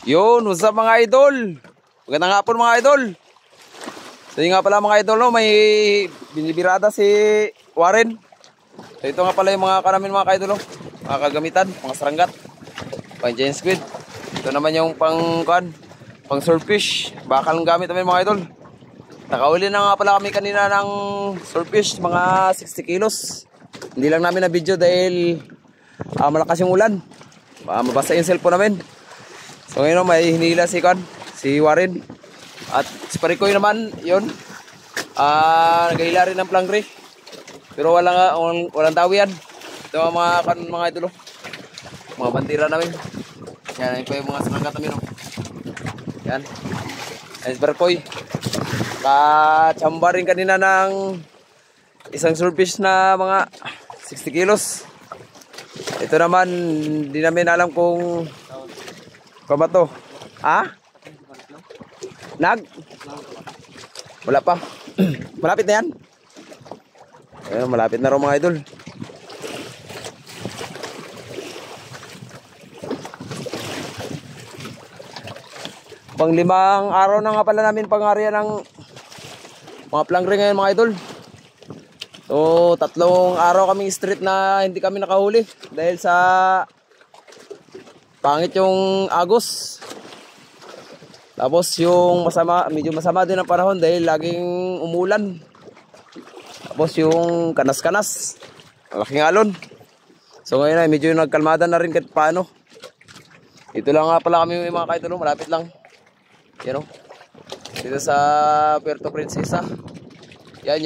Yun, what's up mga idol? Magandang hapon mga idol. So yun nga pala mga idol, no, may binibirada si Warren. So ito nga pala yung mga kanamin mga idol, no, mga kagamitan, mga saranggat, pang giant squid. Ito naman yung pang swordfish. Bakal ng gamit namin mga idol. Nakauli na nga pala kami kanina ng swordfish, mga 60 kilos. Hindi lang namin na video dahil malakas yung ulan. Mabasa yung cellphone namin. So ngayon may hinila si Warren. At si Parikoy naman, yun, nagahila rin ng plangre. Pero walang dawi yan. Ito ang mga idolo, mga bandira namin. Yan, ito yung mga saranggat namin, no? Yan. Yan si Parikoy. Kachamba rin kanina ng isang swordfish na mga 60 kilos. Ito naman, hindi namin alam kung ba to? Wala pa. Malapit na yan. Ayun, malapit na raw mga idol. Pang-limang araw na nga pala namin pang-area ng mga plangre ngayon mga idol. So 3 araw kaming straight na hindi kami nakahuli dahil sa pangit yung agos. Tapos yung medyo masama din ang panahon dahil laging umulan. Tapos yung kanas-kanas, laking alon. So ngayon ay medyo nagkalmada na rin kahit paano. Ito lang nga pala kami mga kaidolo, malapit lang. Yan o. Dito sa Puerto Princesa. Yan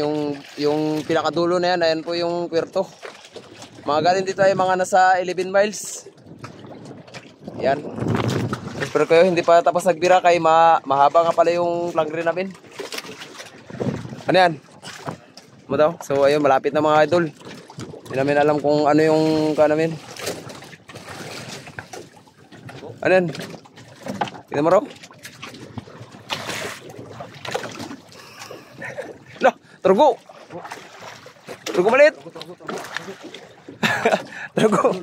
yung pinakadulo na yan, ayan po yung Puerto. Mga galing dito ay mga nasa 11 miles. Yan. Pero kayo hindi pa tapos nagbira kay mahaba nga pala yung plangre namin. Ano yan? Mo daw? So ayun, malapit na mga idol. Hindi namin alam kung ano yung namin. Ano yan? Tignan mo raw? No, turgo! Turgo maliit! Turgo!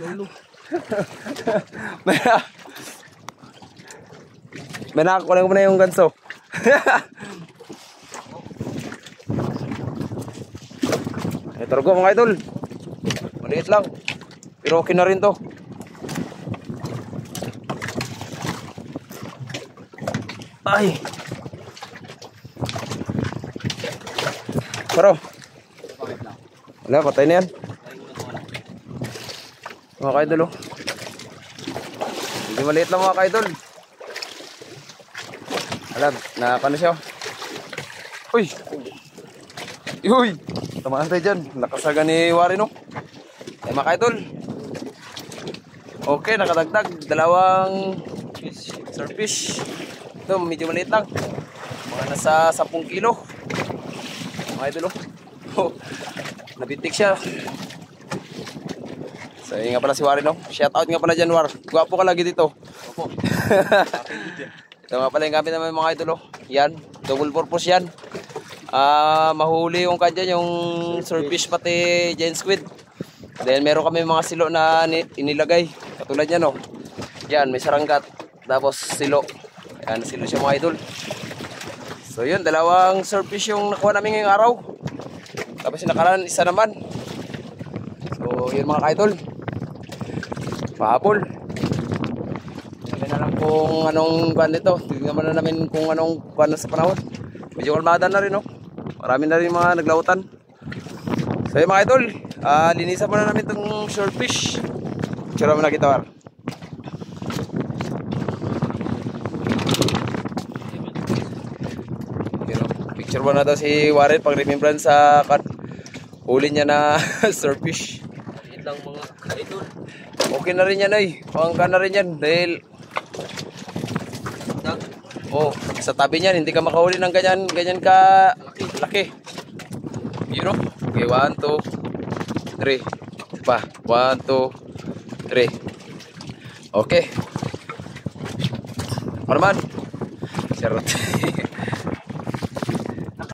May nakakulang ko na yung ganso. Turgo mga idol. Maliit lang. Pero okay na rin to. Ay. Pero. Wala, patay na yan. Mga kaidol, oh. Hindi maliit lang mga kaidol. Alam, nakakano siya. Uy! Uy! Tamaan tayo dyan. Nakasaga ni Warren, no? Ay mga kaidol. Okay, nakadagdag. 2 swordfish. Ito, medyo maliit lang. Mga nasa 10 kilo. Mga idol, oh. Nabitik siya. So, yun nga pala si Warren, no? Shout out nga pala dyan, War. Gwapo ka lagi dito. Opo. Ito nga pala yung gamit naman mga idol, oh. Yan, double purpose yan. Mahuli yung kanya, yung swordfish pati giant squid. Then meron kami mga silo na inilagay. Katulad yan, oh. Yan, may saranggat. Tapos silo. Yan, silo siya mga idol. So yun, 2 swordfish yung nakuha namin ngayong araw. Tapos yung nakaraan, isa naman. So yun mga idol. Pahabol. Hindi na lang kung anong kuhan nito. Tignan mo na namin kung anong kuhan sa panahon. Medyo kalmada na rin, no? Marami na rin mga naglautan. So yun mga idol, linisan mo na namin itong swordfish. Tsura mo na kita, War. Picture mo na daw si Warren pag remembrance sa huli niya na swordfish. Lang mga idol. Okay na rin yan ay. Pangka na rin yan dahil sa tabi niyan hindi ka makahuli ng ganyan ka laki. You know? Okay, 1, 2, 3. Pa, 1, 2, 3. Okay. Marman. Charot.